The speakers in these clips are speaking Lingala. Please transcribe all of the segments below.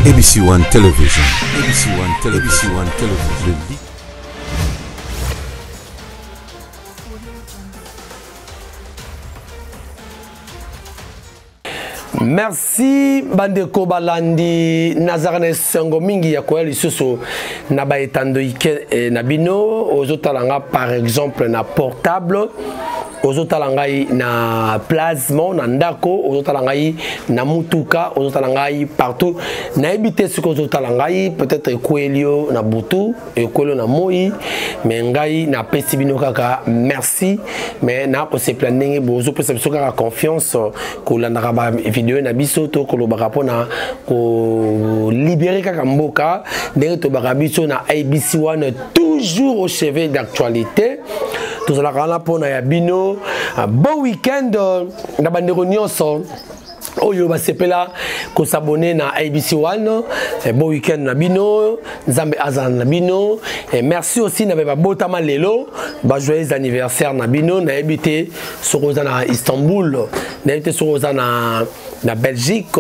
ABC One Television. ABC One Television. ABC One Television. Merci bandeko balandi Nazarene Sengo mingi ya koya lisusu na ba etando ike na bino ozotalanga par exemple na portable ozotalangai na plasma na ndako ozotalangai na mutuka ozotalangai partout na ebité ce que ozotalangai peut-être ekwelio na butu ekwelio na moi mais ngai na pesi bino kaka merci mais na ko se planning bozo pesa biso kaka confiance ko landaka ba vidéo na biso to ko lobaka pona ko libérer kaka mboka ndenge to baka biso na ABC One toujours au chevet d'actualité. Tous la rana pona ya bino bon week-end na bandeko nyonso oyo basepela ko s'abonner na ABC One bon week-end na bino nzambe azan na bino et merci aussi na ba botama lelo ba joyeux anniversaire na bino na ebité sokoza na Istanbul na ebité sokoza na Belgique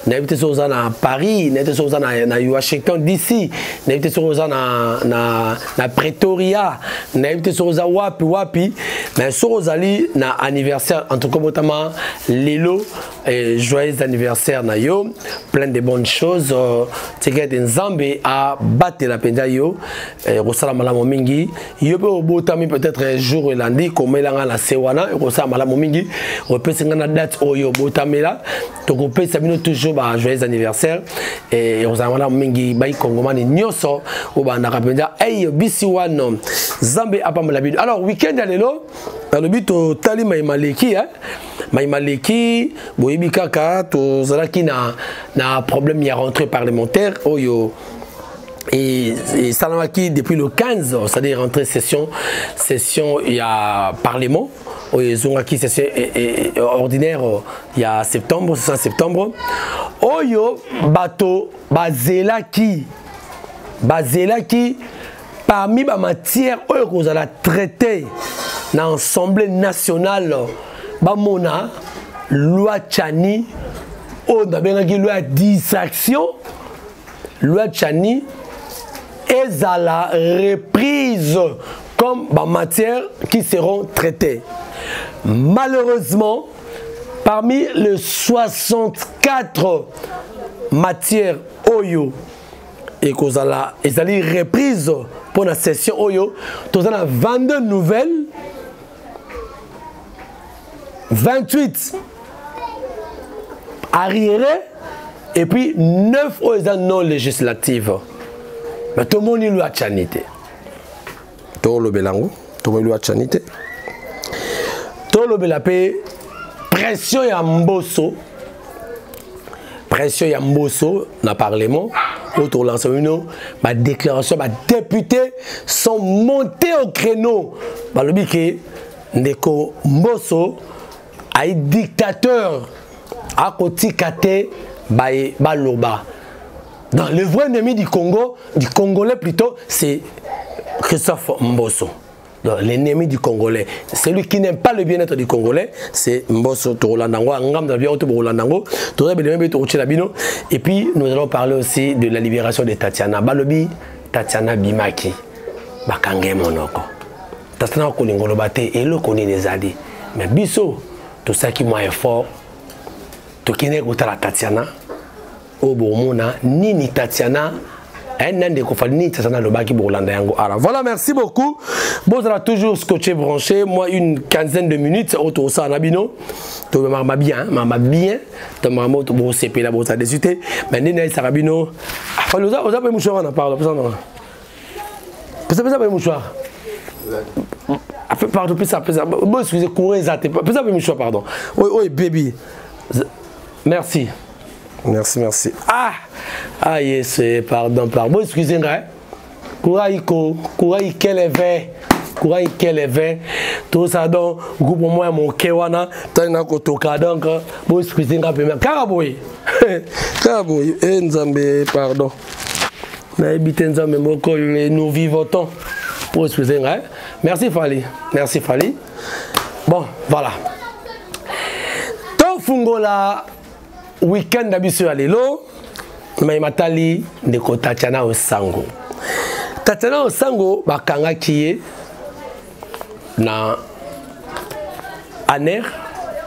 na ebité sokoza na Paris na ebité sokoza na Washington DC na ebité sokoza na Pretoria na ebité sokoza wapi mais sokozali na anniversaire en tout cas botama lelo et joyeux anniversaire na yo, plein de bonnes choses. Teke nzambe a battre la penja yo, rosala malamu mingi. Yo pe obotami peut-être un jour lundi comme elanga la sewana, rosala malamu mingi. Repese ngana date oyo botamela. Donc on peut sabino toujours ba joyeux anniversaire et rosala malamu mingi bai kongomani nyoso o ba ndaka penja. Hey ABC One Zambe apamela bido. Alors week-end alelo, dans le but tali maimaleki hein. Maimaleki boyebi kaka to zalaki na problème ya rentrée parlementaire oyo et salamaki depuis le 15 c'est-à-dire rentrée session il y a parlement oyo zongaki session ordinaire il y a septembre c'est ça septembre oyo bato bazelaki parmi ba matière oyo kozala traité na assemblée nationale bamona loi Tchani on a bien loi distraction loi Tchani est à la reprise comme bah, matières qui seront traitées. Malheureusement, parmi les 64 matières Oyo et Kozala, ils allaient reprise pour la session Oyo, nous avons 22 nouvelles. 28 arriérés et puis 9 non législatives. Mais tout le monde est à Tchanité. Tout le Bélango, tout le monde est à Tchanité. Tout le Bélapé, pression et Mbosso. Pression et Mbosso, dans le Parlement. Autour de l'ensemble, ma déclaration, ma députés sont montés au créneau. Le biquet, Ndeko Mbosso. Aïe dictateur à côté kate baloba. Dans le vrai ennemi du Congo, du Congolais plutôt, c'est Christophe Mbosso. L'ennemi du Congolais. Celui qui n'aime pas le bien-être du Congolais, c'est Mbosso Torolandango, Ngam de bien Torolandango, et puis nous allons parler aussi de la libération de Tatiana Balobi, Tatiana Bimaki, Bakange Monoko. Tatiana Kolingolobate et le Koni des Adi. Mais Bisso, tout ça qui est fort, tout qui n'est pas Tatiana, au Bourmona, ni Tatiana, ni Tatiana le baki Bourlanda Yango. Alors voilà, merci beaucoup. Bon, ça a toujours scotché branché. Moi, une quinzaine de minutes, autour de ça, Nabino. Tu m'as bien, tu m'as montré pour CP là, pour ça désuté. Mais Nina et Sarabino, on a pas mouchoir, on a parlé. Pas mouchoir. Pardon, bon, excusez, courez, pardon. Oui, baby. Merci. Merci. Ah, yes, pardon. Bon, excusez-moi. Courage, quel est tout ça, donc, groupe moi, mon kewana, t'as kotoka, donc, bon, excusez-moi, Karaboy, Nzambe, pardon. Nous vivons. Pour excuser, hein? Merci Fali. Bon, voilà. Ton fungola week-end d'Abisso à l'élo, mais matali de Tatiana Osango. Tatiana Osango, bakanga qui na aner,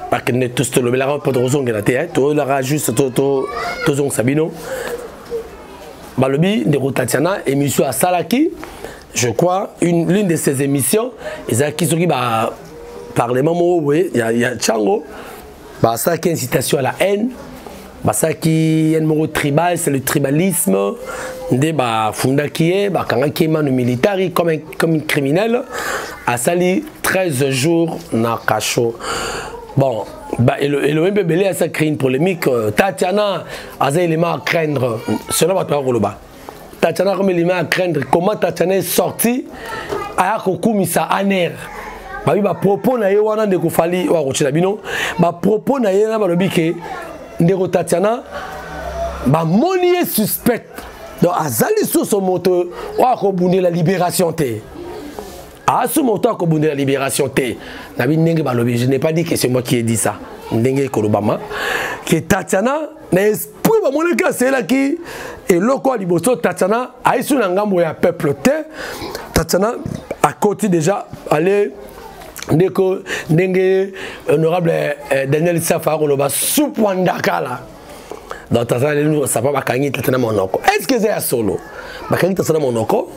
parce que nous tous le mélange pas de raison que la tête, tout le juste tout zong Sabino. Balobi de Tatiana émission à Salaki, je crois l'une de ces émissions, ils ont qui sont qui parlement oui, il y a Tchango, bah ça qui est incitation à la haine. Ça qui est un tribal, c'est le tribalisme. Bah funda qui est, bah quand qui est man militaire comme un criminel, a sali 13 jours na cacho. Bon, bah et le MBBL a créé une polémique. Tatiana a des éléments à craindre. Cela va te voir Tatiana comme élément à craindre. Comment Tatiana est sortie à Kokumisa Aner. Bah oui, bah propos na yewana de kofali wa rochela bino. Bah propos na yena ba lobi ke ndeko Tatiana ba monier suspect donc azali sur son moto wa ko bunde la libération té a ce moto ko bunde la libération té na bi ndenge ba lobi je n'ai pas dit que c'est moi qui ai dit ça ndenge ko lobama que Tatiana na esprit ba moneka c'est là qui et loko liboso Tatiana a isu na ngambo ya peuple té Tatiana a côté déjà aller ndenge honorable Daniel Safaro loba supwandakala donc Tatiana ça pas bakangi Tatiana monoko est-ce que c'est à solo bakangi Tatiana monoko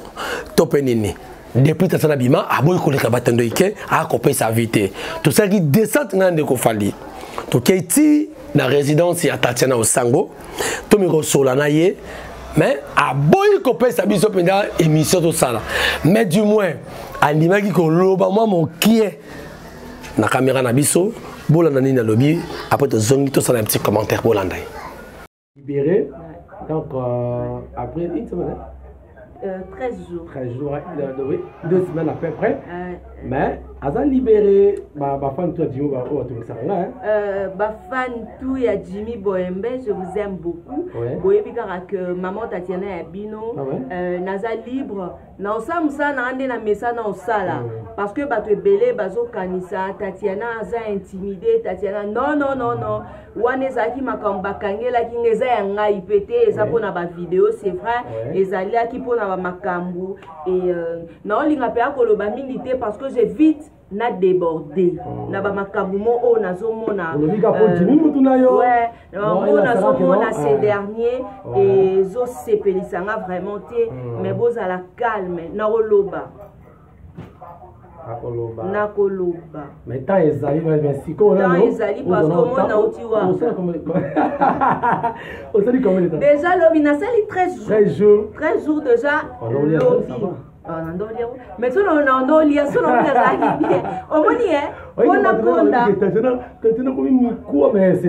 topenini depuis Tatiana bima aboy koleka batando ike a copé sa vite tout ça qui descend na ndeko fali to keiti na résidence ya Tatiana Osango to mi kosola na ye mais aboy copé sa biso penda émission tout ça là mais du moins andimaki koloba moi mon qui est na caméra na biso bolanda nini na lobby après to zongi to ça un petit commentaire bolanda libéré donc après une semaine 13 jours. 13 jours, oui, 2 semaines à peu près. Mais, à libéré, ma fan tout Jimmy ma fan tout ya Jimmy Boembe, je vous aime beaucoup. Boye bikara que maman Tatiana Bino, naza libre. Na osam ça na ande na mesa na osala parce que bato ebele bazo kanisa Tatiana aza intimidé Tatiana non wane zaki makamba kangela ki ngeza ya ngai pété eza pona ba vidéo c'est vrai ezali ki pona ba makambu et na olinga pe akoloba mingi te parce que j'ai vite na débordé na ba makambu mo o nazo mona ouais on nazo mona ces derniers et zo sepelisanga vraiment te mais boza la calme na oloba nakoloba mais tant ezali mais siko tant ezali parce que mona otiwa déjà lobi na sali 13 jours déjà lobi mais tout le monde a lié sur le bien. Au moins, on a conda. C'est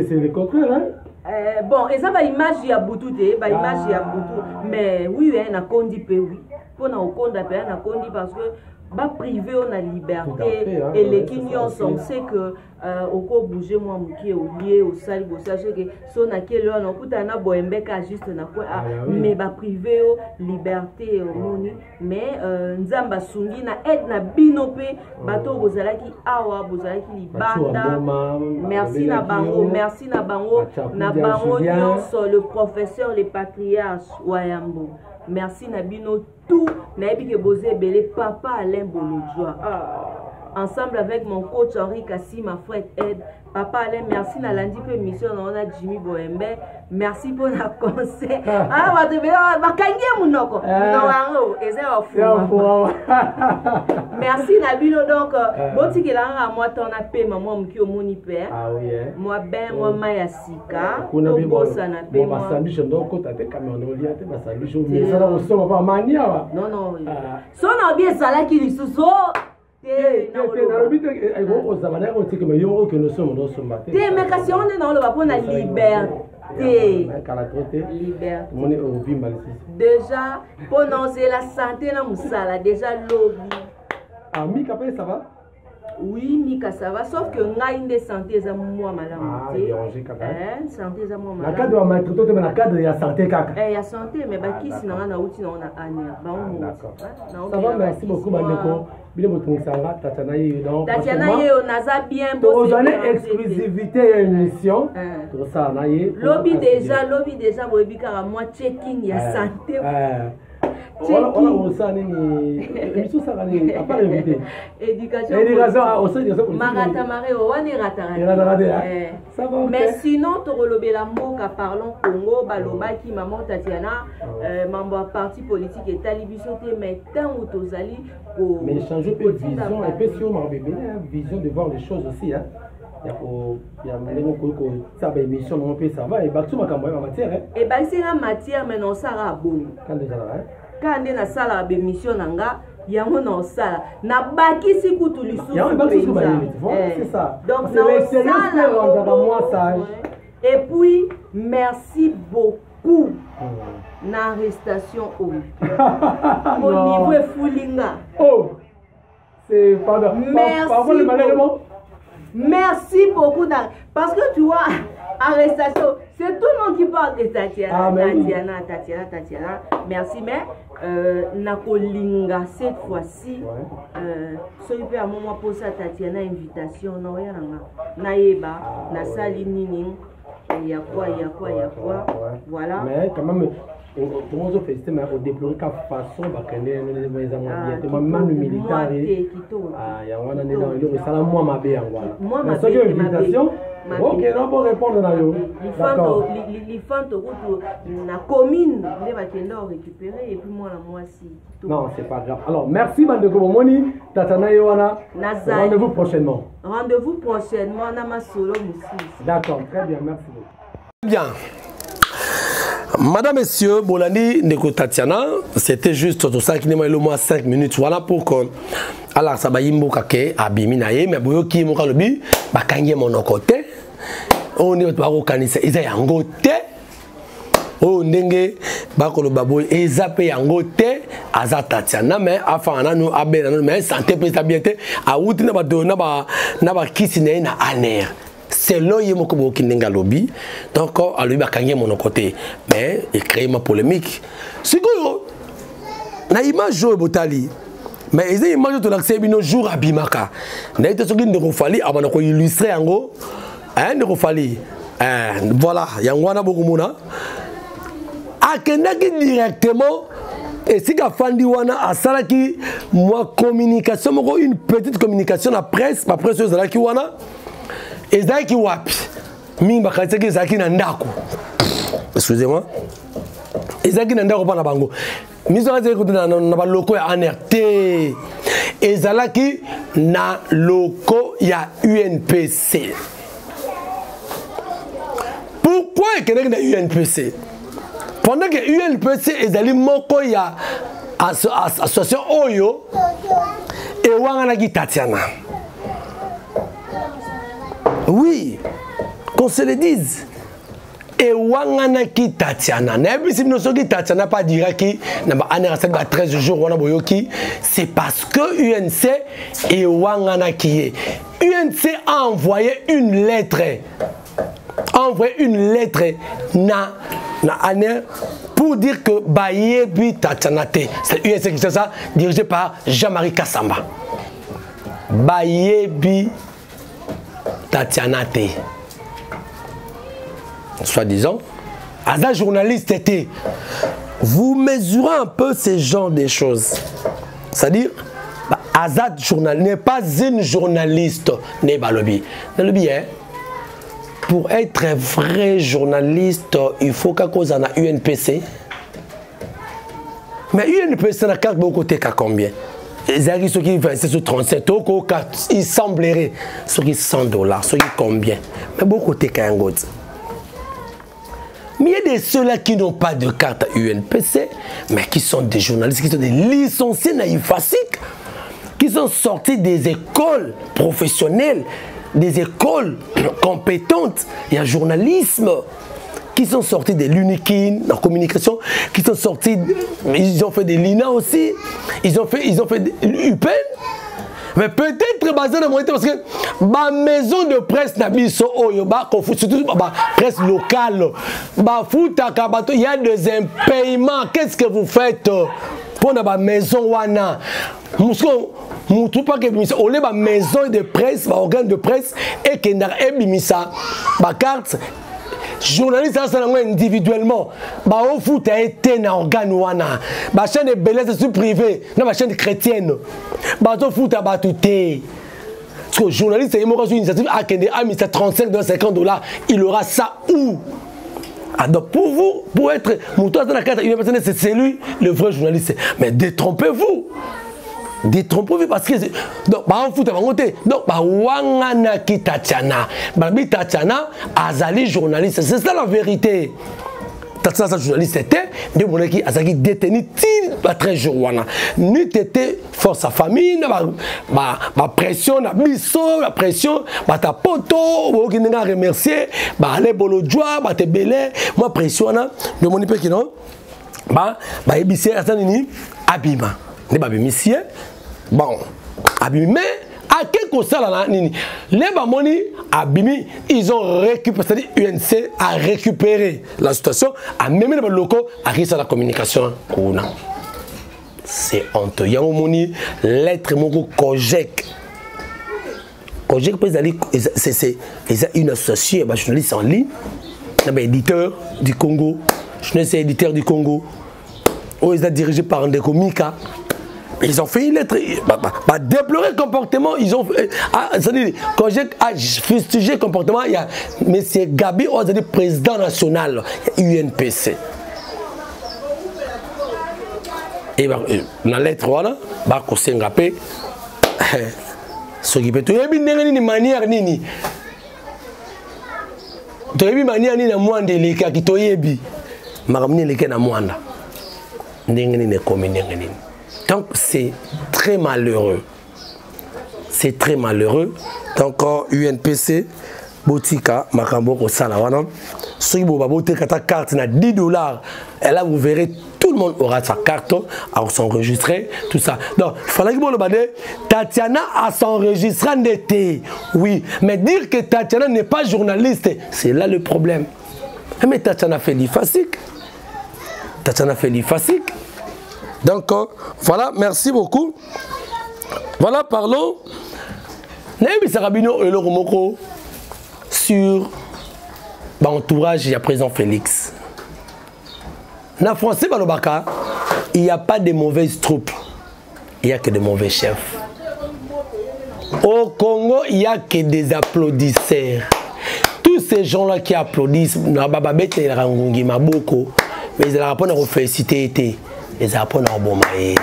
le contraire. Bon, et ça va image ya butu de, ba image ya butu. Mais oui, on a condi pe oui. Pour na okonda pe na condi parce que ba privé on a liberté et les guignons sont c'est que au ko bouger moi muki au lié au sali bo sachez que son a quel on okuta na boembeka juste na quoi mais ba privé liberté moni mais nzamba sungi na aide na binope bato bozalaki awa bozalaki libanda merci na bango nyonso le professeur les patriarches wayambo merci Nabino tout naebi ke bozé belé papa Alain Bolodjoa ensemble avec mon coach Henri Kassi ma frère Ed papa Alain merci na lundi peu mission on a Jimmy Boembe merci pour la conseil va te bien bakangie munoko no eza ofu merci Nabino donc boti ke la moi ton appel maman mki omoni père moi ben moi maya sika to bossa na pe moi sandwich donc ta te caméra te ba sandwich mais ça va so pas mania non so na bien sala ki lisusu mais kasi on est dans le vapeur la liberté. Déjà, pour nous la santé na musala déjà lobby. Ami après ça va? Oui, Mika, ça va, sauf que Ngaïnde santé, ça moi malade. Santé, ça moi malade. La cadre de ma tout mais la cadre il y a santé kaka. Il y a santé, mais bah qui sinon on a outil on a année. D'accord. Ça va, merci beaucoup Bandeko. Bien votre sanga Tatiana Yedo. Tatiana Yedo, on a bien beau. Vous avez exclusivité à émission. Tout ça naïe. Lobby déjà, vous avez qu'à moi checking il y a santé. Voilà, on s'en est émission ça va à part éviter. Éducation. Marata Maré, on est ratara. Ça va. Mais sinon, tu relobé la mot qu'à parlons Congo, Baloba qui maman Tatiana, membre parti politique et télévision mais tant ou tozali. Mais changer peu de vision et puis si on m'a bébé, vision de voir les choses aussi hein. Il y a ça va émission on peut ça va et back to ma matière hein. Et bah c'est la matière mais non ça va bon. Quand déjà hein. Quand on est dans la émission nanga yango na osala na baki si kutu lisusu c'est ça donc c'est moi ça et puis merci beaucoup na arrestation au niveau Foulinga c'est pardon merci beaucoup parce que tu vois arrestation c'est tout le monde qui parle de Tatiana Tatiana merci mais Nakolinga cette fois-ci soki pe à moment pour ça Tatiana invitation non rien na yeba na sali nini il y a quoi voilà mais quand même tout le monde fait mais au déplorer qu'à façon bakende les amants militaire il y a on est dans le sala moi ma bé moi ma invitation ok non pour répondre na yo d'accord les fanto na commune les bakende récupérer et puis moi la moi si non c'est pas grave alors merci Bandeko Moni Tatana Yoana rendez-vous prochainement na ma solo musisi d'accord très bien merci beaucoup bien. Madame, Messieurs, Bolani Ndeko Tatiana, c'était juste tout ça qui n'est pas le moins 5 minutes. Voilà pourquoi. Alors, ça va y aller à Biminaye, mais Boyoki Mokalobi, Bakangi mon côté. On est au Kanisa, ils sont en côté. On est Bakolo Baboy, et Zapé en côté, Aza Tatiana, mais enfin, nous avons mais santé, stabilité, à Outina Naba Kissine na Aner. C'est là qu'il y a un lobby. Donc, à lui, il y a mon côté. Mais il crée ma polémique. C'est quoi? La image de Botali. Mais il y a une image de l'accès à jour à Bimaka. Il y a une image avant de illustrer en gros. Voilà, il y a un beaucoup de monde. A directement. Et si la fin wana a salaki moi communication, une petite communication à presse, ma presse salaki wana. Ezaki wapi mingi bakataki ezaki na ndako excusez-moi ezaki na ndako pana bango miso azaki kutuna na baloko ya ANRT ezalaki na loko ya UNPC. Pourquoi ekendeki na UNPC? Pendant que UNPC ezali moko ya association oyo ewanganaki Tatiana. Oui, qu'on se le dise. Et wangana ki Tatiana. N'ayez si nous sommes Tatiana pas dire qui n'a pas 13 jours on a boyoki. C'est parce que UNC et wangana qui est. UNC a envoyé une lettre. Na Aner pour dire que Bayebi Tatiana te. C'est UNC qui fait ça dirigé par Jean-Marie Kassamba. Bayebi Tatiana T. Soi-disant, Aza journaliste était. Vous mesurez un peu ce genre de choses. C'est-à-dire, Aza journaliste n'est pas une journaliste. N'est pas lobby. Pour être un vrai journaliste, il faut qu'à cause en a UNPC. Mais UNPC n'a qu'à beaucoup de cas combien? Les ceux qui versent sur 37 euros, il semblerait, ceux qui $100, ceux qui combien? Mais beaucoup de cas en mais il y a de ceux-là qui n'ont pas de carte UNPC, mais qui sont des journalistes, qui sont des licenciés naïfasiques, qui sont sortis des écoles professionnelles, des écoles compétentes. Il y a journalisme, qui sont sortis de l'Unikin, la communication, qui sont sortis, ils ont fait des LINA aussi, ils ont fait de l'UPEN. Mais peut-être basé dans parce que ma maison de presse n'a pas surtout ma presse locale. Il y a des impayements. Qu'est-ce que vous faites pour la maison wana? Moutou pas que on est ma maison de presse, ma organe de presse et que n'a ebimisa ma carte. Journaliste individuellement, bah au foot a été na organe wana, bah chaîne de bellesse sur privé, non ma chaîne chrétienne, bah au foot a battuté. Parce que journaliste c'est une initiative à Kende a mis ça 35 $, 50 $, il aura ça où? Ah, donc pour vous, pour être mouton dans la carte, c'est lui le vrai journaliste. Mais détrompez-vous. Détrompez-vous parce que donc bah on fout à côté donc bah wangana kitachana bah bitachana azali journaliste, c'est ça la vérité. Tachana sa journaliste était de mon qui azaki détenu pas très jour wana ni était force à famille bah pression na biso la pression bah ta poto qui n'a remercier bah les bolo joie bah te belé moi pression na de mon qui non bah ebissé asanini abima ne ba monsieur bon abimi mais à quel constat là nini les bamoni abimi ils ont récupéré, c'est-à-dire UNC a récupéré la situation a même les locaux a réussi la communication kuna c'est honteux ya moni lettre moko Kojek peut aller c'est une association de journalistes en ligne éditeur du Congo journaliste éditeur du Congo ils sont dirigés par Ndeko Mika. Ils ont fait une lettre, déplorer le comportement, ils ont fait, c'est-à-dire, quand j'ai fustigé le comportement, il y a M. Gabi, c'est-à-dire président national, UNPC. Et dans la lettre, voilà, Bako Sengapé, ce qui peut être une manière, nini. Tu as une manière, nini, à moi, de l'écart, qui t'a yebi, m'a ramené l'écart à moi, nini, comme nini. Donc c'est très malheureux. C'est très malheureux. Donc UNPC, Botika, Makambo, Kosalawana, si vous avez ta carte à 10 $, et là vous verrez, tout le monde aura sa carte à s'enregistrer, tout ça. Donc il fallait que vous le badiez, Tatiana a s'enregistré en été. Oui, mais dire que Tatiana n'est pas journaliste, c'est là le problème. Mais Tatiana fait l'IFASIC. Tatiana fait l'IFASIC. Donc, voilà, merci beaucoup. Voilà, parlons. Naïbi Sarabino et le Romoko sur l'entourage, il y a président Félix. Dans le français, il n'y a pas de mauvaises troupes, il n'y a que de mauvais chefs. Au Congo, il n'y a que des applaudisseurs. Tous ces gens-là qui applaudissent, mais ils n'ont pas de féliciter. Les apôtres n'ont pas de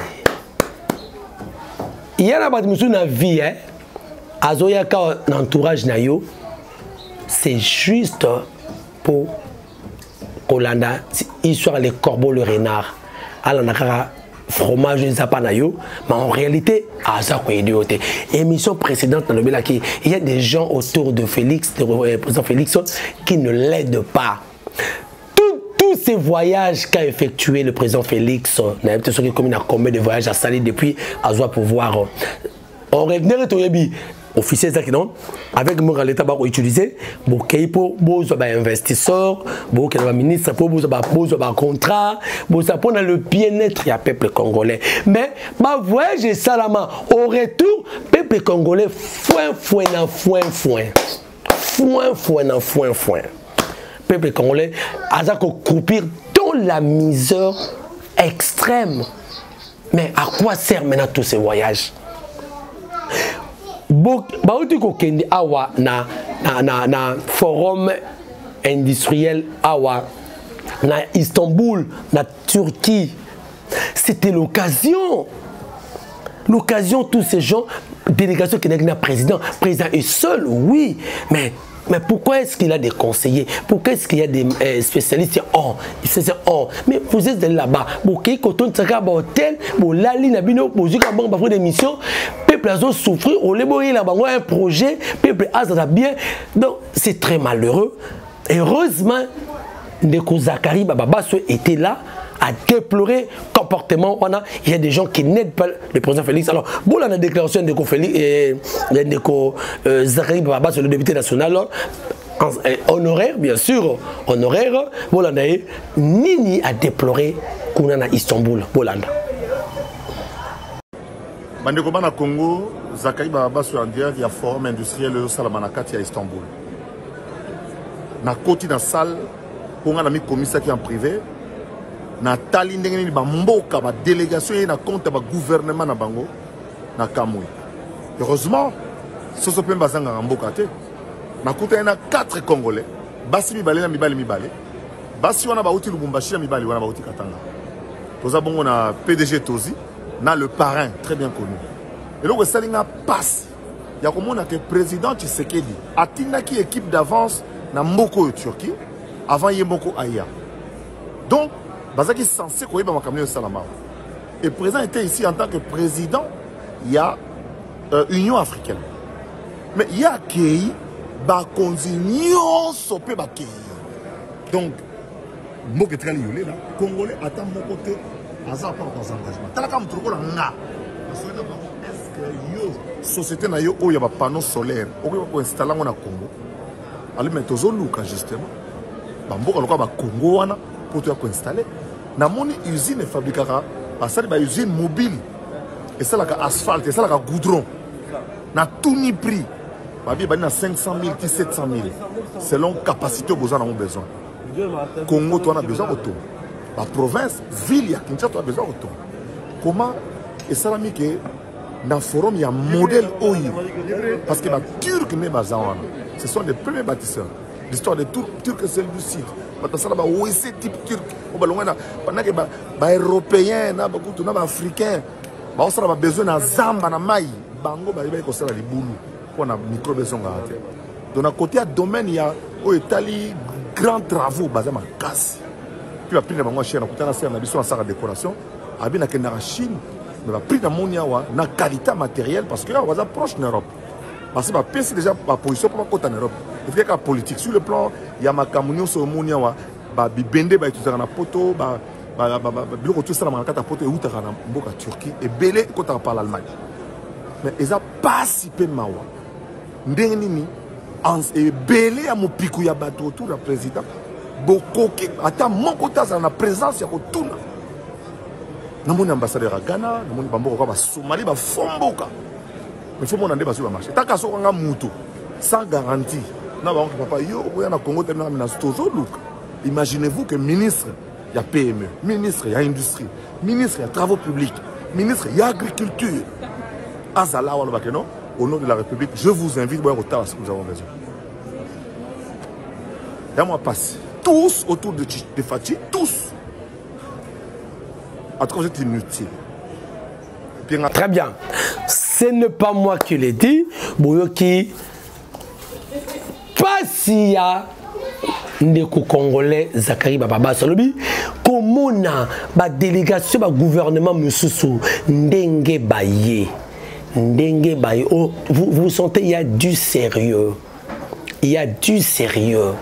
il y a des gens qui ont vie, l'entourage, c'est juste pour Kolanda, histoire les corbeaux, le renard, fromage, mais en réalité, émission précédente, il y a des gens autour de Félix, de président Félix, qui ne l'aident pas. Tous ces voyages qu'a effectué le président Félix, comme il a combien de voyages à Sali depuis à Zoa pouvoir. On revenait officiel avec mon l'État va utiliser pour investisseurs, pour ministre, pour contrat, pour le bien-être du peuple congolais. Mais ma voyage est salama au retour, peuple congolais foin. Peuple congolais a croupir dans la misère extrême. Mais à quoi servent maintenant tous ces voyages? Na forum industriel awa na Istanbul, na Turquie, c'était l'occasion tous ces gens, délégation qui n'est pas président est seul, oui, mais pourquoi est-ce qu'il a des conseillers? Pourquoi est-ce qu'il y a des spécialistes mais vous êtes là-bas, vous êtes hôtel, vous avez des missions, peuple a souffert, on a un projet, peuple a bien. Donc c'est très malheureux. Heureusement, Ndeko Zakari Bababaso était là, à déplorer comportement. Il y a des gens qui n'aident pas le président Félix. Alors, bon, la déclaration de Zakari Baba sur le député national, honoraire, bien sûr, honoraire, Bolanda, Nini a déploré Kounana Istanbul, Bolanda. Bandeko bana Congo, Zakari Baba sur un direct, il y a forum industriel au Salamanakati à Istanbul. Na côté dans la salle, on a mis commissaire qui est en privé. Na tali ndenge ni ba mboka ba délégation et na compte ba gouvernement na bango na Kamui. Heureusement, ce sont pas bazanga mboka te. Na kuta na 4 Congolais. Basi mibale na mibale mibale. Basi wana ba uti Lubumbashi na mibale wana ba uti Katanga. Toza bongo na PDG Tozi, na le parrain très bien connu. Et donc ça linga passe. Il y a comme on a que président Tshisekedi atina qui équipe d'avance na mboko de Turquie avant yemboko aya. Donc Bazaki est censé qu'on ait un camion de Salama. Et le président était ici en tant que président, il y a Union africaine. Mais il y a qui va continuer à s'opérer. Donc, moi qui suis très lié, Congolais attend mon côté, à ça pas dans engagement. T'as comme trop là, est-ce que yo société na yo il y a un panneau solaire, on peut installer en Congo. Allez mettre aux Luka justement. Bamboka loka ba Congo wana pour te installer. Na moni usine fabriquera parce que ba usine mobile et ça la asphalte et ça la goudron na tout ni prix ba bi ba na 500 000 700 000 selon capacité besoin na besoin. Congo toi on a besoin auto la province ville ya Kinshasa tu as besoin auto comment et ça la mi que dans forum il y a modèle oyo parce que ba turc mais bazan ce sont les premiers bâtisseurs l'histoire des turcs c'est celle du site parce que oui c'est type turc pendant que les européens les africains on a besoin de zamba na mai bango ba ko sala libulu pour na micro besoin donc à côté à domaine il y a au Italie grands travaux basés ma casse puis après na bango cher na côté na ser na biso na sala décoration abi na kena Chine mais va prix na monia wa na qualité matérielle parce que là on va approche en Europe parce que bah c'est déjà ma position pour côté en Europe. Il faut que la politique sur le plan il y a ma camunio sur monia wa ba bibende ba tout na poto ba bilo tout ça na kata poto et outa na mboka Turquie et belé quand on parle Allemagne. Mais ils a pas si peu mawa. Ndenge nini et belé à mon piku ya bato autour du président beaucoup attends mon côté ça na présence ya kotuna. Na mon ambassadeur à Ghana, na mon bamboka ba Somalie ba fomboka. Il faut que je fasse marché. Tant que je mutu sans garantie, papa, Congo, imaginez-vous que ministre, il y a PME, ministre, il y a industrie, ministre, il y a travaux publics, ministre, il y a agriculture. Azala, au nom de la République, je vous invite à voir ce que nous avons besoin. Et moi, passe. Tous autour de Fati, tous. À travers c'est inutile. Très bien. Ce n'est pas moi qui l'ai dit. Boyoki, pas s'il y a des Congolais, Zakari Baba Salobi, comment on a la délégation, le gouvernement, Moussoussou, Ndenge Baye. Ndenge Baye. Oh, vous sentez, il y a du sérieux. Il y a du sérieux.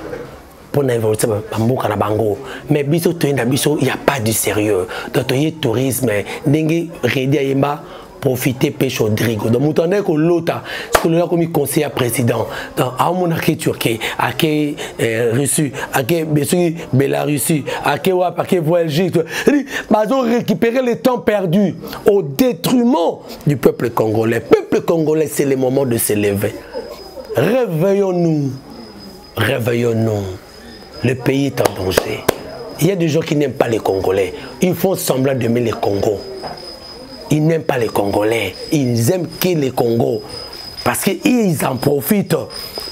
Pour n'inventer Bamboka na bango. Mais biso il n'y a pas de sérieux. Dans le tourisme, Ndenge Redi Ayemba. Profiter pêche au drigo. Donc, vous entendez que l'autre, ce que nous avons comme conseiller président, dans la Turquie, à Russie, à Bélarussie, à Belgique, ils ont récupéré le temps perdu au détriment du peuple congolais. Le peuple congolais, c'est le moment de se lever. Réveillons-nous. Réveillons-nous. Le pays est en danger. Il y a des gens qui n'aiment pas les Congolais. Ils font semblant d'aimer les Congos. Ils n'aiment pas les Congolais. Ils aiment que les Congos. Parce qu'ils en profitent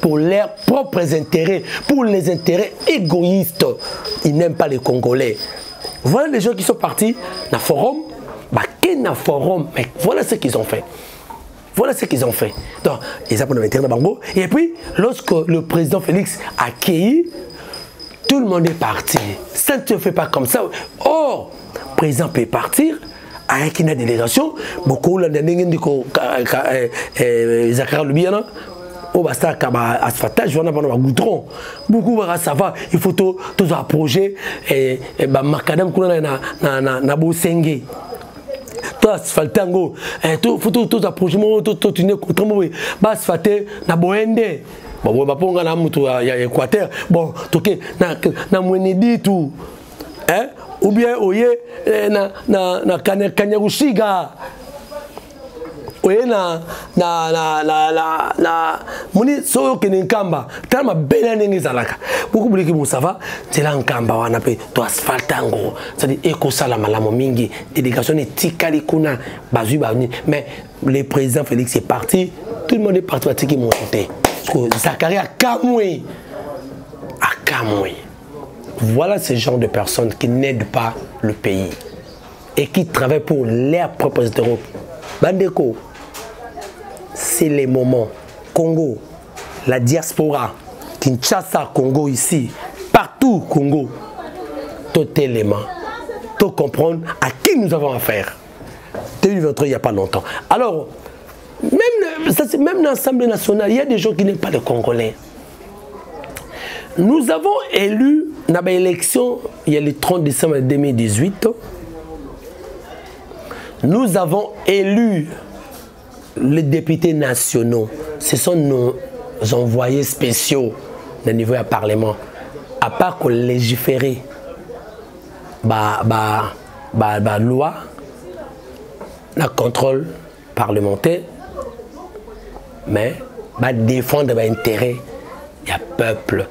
pour leurs propres intérêts, pour les intérêts égoïstes. Ils n'aiment pas les Congolais. Voilà les gens qui sont partis dans le forum. Mais voilà ce qu'ils ont fait. Voilà ce qu'ils ont fait. Donc, ils ont été dans Bango. Et puis, lorsque le président Félix a accueilli, tout le monde est parti. Ça ne se fait pas comme ça. Or, le président peut partir. Avec une délégation, beaucoup de Zakara Lubiana, au basta kaba asphaltage on a pas goudron beaucoup va savoir il faut tout un projet et ba macadam kuna na bosenge to asphalter ngo tout faut tout un projet mo tout une contrat ba asphalter na boende bon ba ponga na mutu ya Équateur bon toke na mwenedi tout hein ou bien oye na Kanyarushiga oye na moni so ke nkamba tama bela ndenge zalaka beaucoup buliki musava tela nkamba wana pe to asphaltango ça dit ekosala malamo mingi délégation etikali kuna bazui bani mais le président Félix est parti tout le monde est parti atiki monter Zacharie a Kamoué. Voilà ce genre de personnes qui n'aident pas le pays et qui travaillent pour leurs propres intérêts. Bandeko, c'est les moments. Congo, la diaspora, Kinshasa, Congo ici, partout Congo, tout élément, tout comprendre à qui nous avons affaire. 2023, il n'y a pas longtemps. Alors, même dans l'Assemblée nationale, il y a des gens qui n'aiment pas les Congolais. Nous avons élu, dans l'élection, il y a le 30 décembre 2018, nous avons élu les députés nationaux. Ce sont nos envoyés spéciaux au niveau du Parlement. À part qu'on légiférer, loi, le contrôle parlementaire, mais défendre l'intérêt du peuple.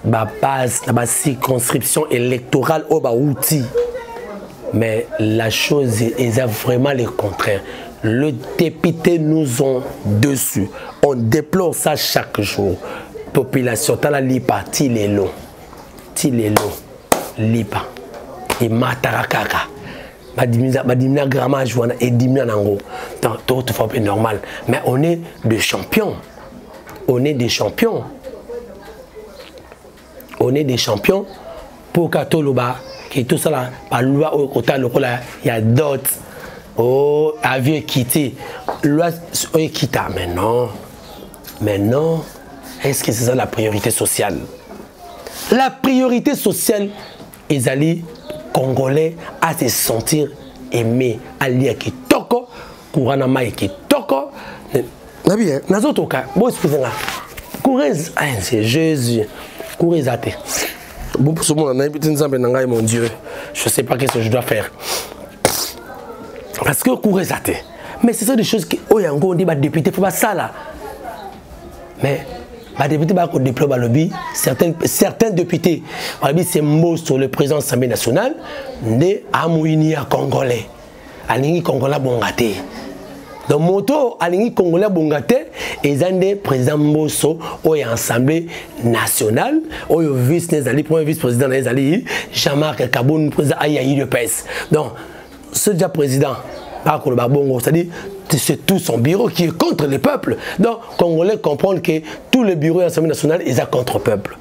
Base, la circonscription électorale au outil. Mais la chose est vraiment le contraire. Le député nous ont dessus. On déplore ça chaque jour. Population, t'as la lipa, tilelo, lipa, et matarakaka. Badimina grammage et dimina nango. Tout est normal. Mais on est des champions. On est des champions. On est des champions pour Katoloba, qui est tout ça là, par loi au côté il y a d'autres. Oh, avion quitté. Loi quitte. Mais non. Est-ce que c'est ça la priorité sociale? La priorité sociale, ils allaient Congolais à se sentir aimés, à lire qui toko, couranama qui toko. Nabi, nazotoka, bon excusez moi. Courez, c'est Jésus. Courez à terre. Bon pour ce monde, mon Dieu, je sais pas qu'est-ce que je dois faire. Parce que courez à terre. Mais c'est ça des choses qui, oh yango on dit bah député faut pas ça là. Mais bah député bah qu'on déploie bah lobby, certains députés, bah c'est mot sur le président de l'Assemblée nationale, né à Mouini à Congolais, alingi Congolais bongate. Donc moto alingi Congolais bongate, et zande président Mbosso au Assemblée nationale, au vice Nezali, premier vice-président Nezali, Jean-Marc Kaboun président Ayayi de PES. Donc ce déjà président, c'est-à-dire c'est tout son bureau qui est contre le peuple. Donc, Congolais comprennent que tous les bureaux de l'Assemblée nationale, ils sont contre le peuple.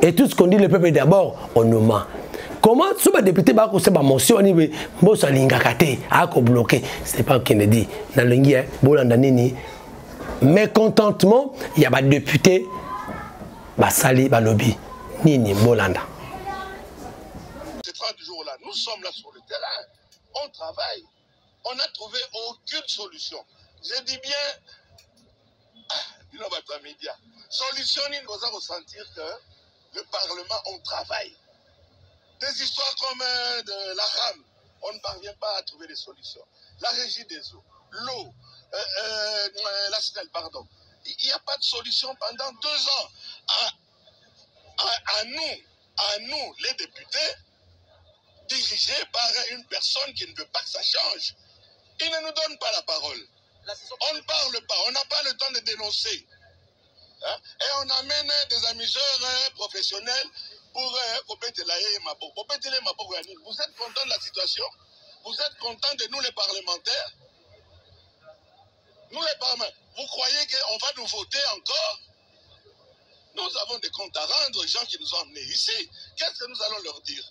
Et tout ce qu'on dit, le peuple d'abord, on nous ment. Comment ce député va faire une motion, on dit, ce n'est pas Kennedy. Dans le Ngi, mécontentement, il y a des députés, Sali, Balobi, Nini, Bolanda. Ces 30 jours-là, nous sommes là sur le terrain, on travaille. On n'a trouvé aucune solution. Je dis bien, solution, il nous a ressentir que le Parlement, on travaille. Des histoires comme de la rame, on ne parvient pas à trouver des solutions. La régie des eaux, l'eau, la SNEL, pardon. Il n'y a pas de solution pendant 2 ans. À nous, les députés, dirigés par une personne qui ne veut pas que ça change. Il ne nous donne pas la parole. On ne parle pas, on n'a pas le temps de dénoncer. Hein? Et on amène des amuseurs professionnels pour vous êtes content de la situation? Vous êtes content de nous les parlementaires? Nous les parlementaires, vous croyez qu'on va nous voter encore? Nous avons des comptes à rendre aux gens qui nous ont amenés ici. Qu'est-ce que nous allons leur dire?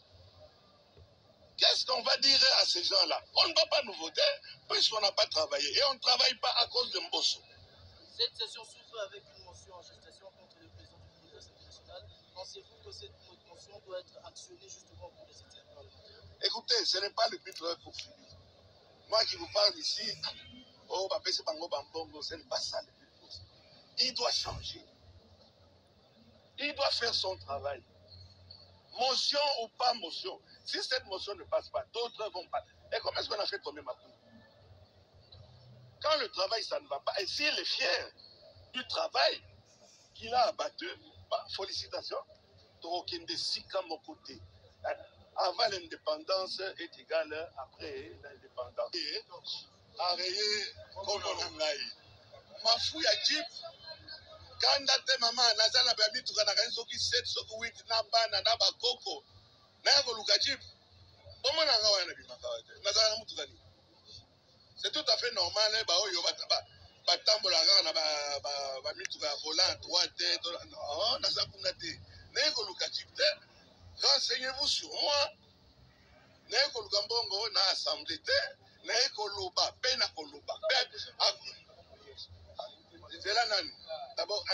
Qu'est-ce qu'on va dire à ces gens-là? On ne va pas nous voter puisqu'on n'a pas travaillé. Et on ne travaille pas à cause de Mbosso. Cette session s'ouvre avec une motion en gestation contre le président du groupe de l'Assemblée nationale. Pensez-vous que cette motion doit être actionnée justement pour les étiens parlementaires? Écoutez, ce n'est pas le but pour finir. Moi qui vous parle ici, oh, ce n'est pas ça le but. Il doit changer. Il doit faire son travail. Motion ou pas motion. Si cette motion ne passe pas, d'autres vont pas. Et comment est-ce qu'on a fait tomber Macron? Quand le travail, ça ne va pas, et s'il est fier du travail qu'il a abattu, bah, félicitations. Torokende Sika mon côté. Avant l'indépendance est égale après l'indépendance. Arrêtez comme on a eu. Ma fouille à Jeep. Quand date maman, Nazana Babi, tu as un soki 7, soki 8, Naba, Naba, Coco. Nago Luka Jeep. Comment on a eu Nazana Moutoukani? C'est tout à fait normal. Renseignez-vous sur moi. D'abord,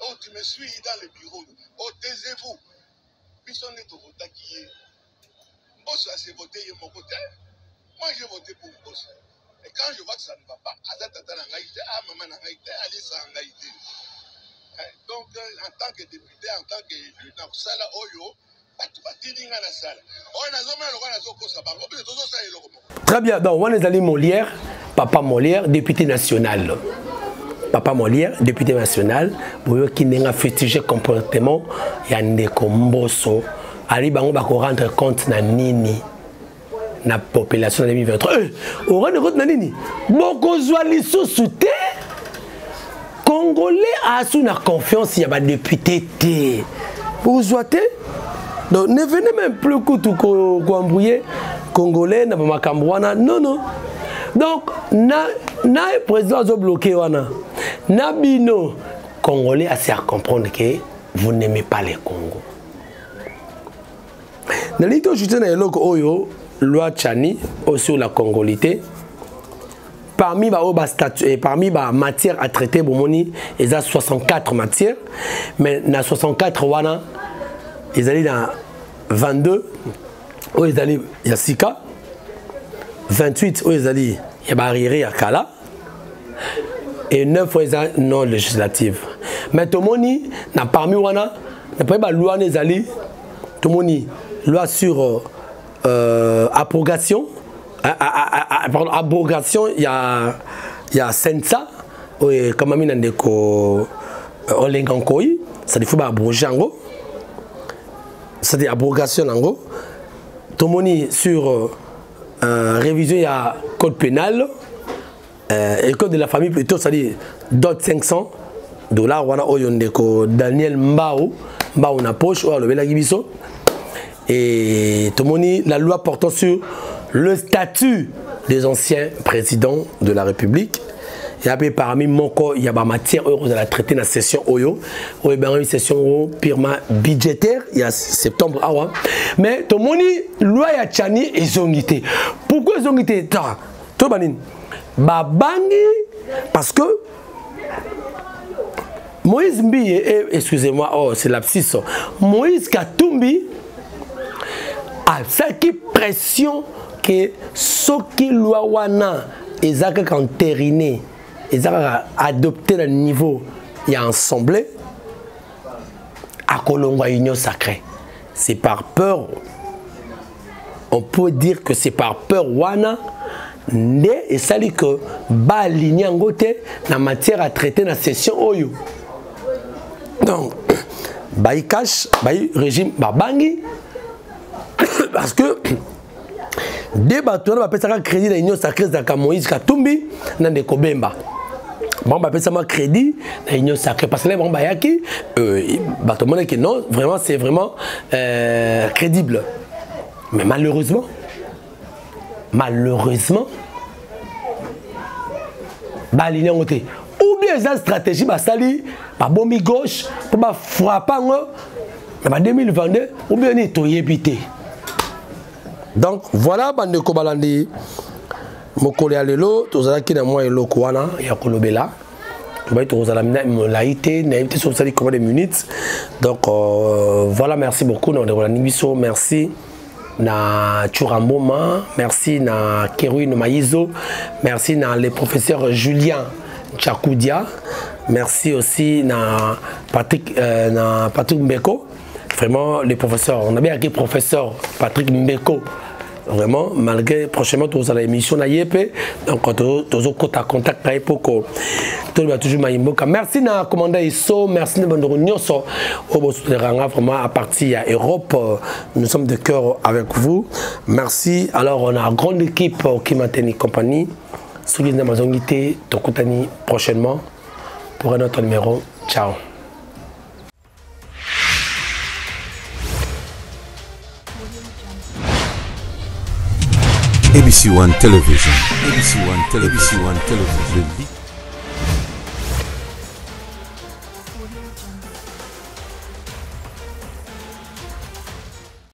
oh, tu me suis dans le bureau. Oh, taisez-vous. Personne n'est au vote qui est. Boss a s'est voté mon côté. Moi, j'ai voté pour Boss. Et quand je vois que ça ne va pas, donc, en tant que député, en tant qu'élu, dans ça là, Oyo, très bien, donc on est allé Molière, Papa Molière, député national. Papa Molière, député national, pour qui n'a fétiché comportement, il y a des combosso, Ali Bango va rendre compte na nini, na population de 2023. On rend compte na nini, beaucoup zoali sous-souté, Congolais a sous la confiance, il y a des députés, vous zoatez. Donc ne venez même plus que embrouiller Congolais, na pas Cambouana, non non. Donc na président a bloqué wana. Nabino Congolais a à comprendre que vous n'aimez pas les Congo. Dans l'idée je na eloko oyo loi Tchani sur la congolité. Parmi les matières à traiter, il y a 64 matières, mais dans 64 wana ils allaient dans 22, où ils allaient, il y a Sika, 28, où ils allaient, il y a Barriéré à Kala, et 9 où ils allaient non législative. Mais tout le monde, parmi eux, n'a pas la loi, ils allaient, tout le monde, loi sur abrogation, pardon, abrogation, il y a Sensa, comme on a dit, Olengankoi, ça dit qu'il faut abroger en gros. C'est-à-dire abrogation en gros. Tout le monde sur révision, il y a code pénal et code de la famille plutôt, c'est-à-dire d'autres $500. Voilà, Daniel Mbao na poche, et tout le monde, la loi portant sur le statut des anciens présidents de la République. Et après, parmi Moko, il y a des matières de la traiter dans la session Oyo. Il y a une session purement budgétaire, il y a septembre. Mais tout le monde, loi ya Tchani et zongité. Pourquoi zongité? Tout le monde. Babangi, parce que Moïse Mbi, excusez-moi, oh, c'est l'abscisse. Moïse Katumbi a cette pression que ce qui loi wana est entériné. Ils ont adopté le niveau, il y a assemblée à Colombo Union Sacrée. C'est par peur, on peut dire que c'est par peur wana, et ça dit que ba aligné en côté la matière à traiter dans la session Oyo. Donc, baï cash, baï régime babangi, parce que des bateaux, on appelle ça crédit dans l'Union Sacrée de Moïse Katumbi, dans des Kobemba. On appelle ça crédit dans l'Union Sacrée. Parce que là, on a dit que non, vraiment, c'est vraiment crédible. Mais malheureusement, ou bien la stratégie, la bombe gauche, pour frapper en 2022, ou bien il est évité. Donc voilà bande ko balandi mokole ya lelo tozala ki na mwa eloko wana ya kolobela to tozala laïté naïté sur ça comme des minutes. Donc voilà, merci beaucoup na Nibiso, merci na Churamboma, merci na Kerouine Maïzo, merci na le professeur Julien Tchakoudia, merci aussi na Patrick Mbeko. Vraiment les professeurs, on a bien acquis professeur Patrick Mbeko. Vraiment, malgré prochainement tous à l'émission na YP, donc tous au contact avec Poko, tout le toujours maïmboka. Merci na commandant Isso, merci na bandoro nyonso au bout de ranga vraiment à partir à Europe, nous sommes de cœur avec vous. Merci. Alors on a une grande équipe qui m'a tenu compagnie. Ceux qui nous ont quitté, tokutani prochainement pour un autre numéro. Ciao. ABC One Television. ABC One Television.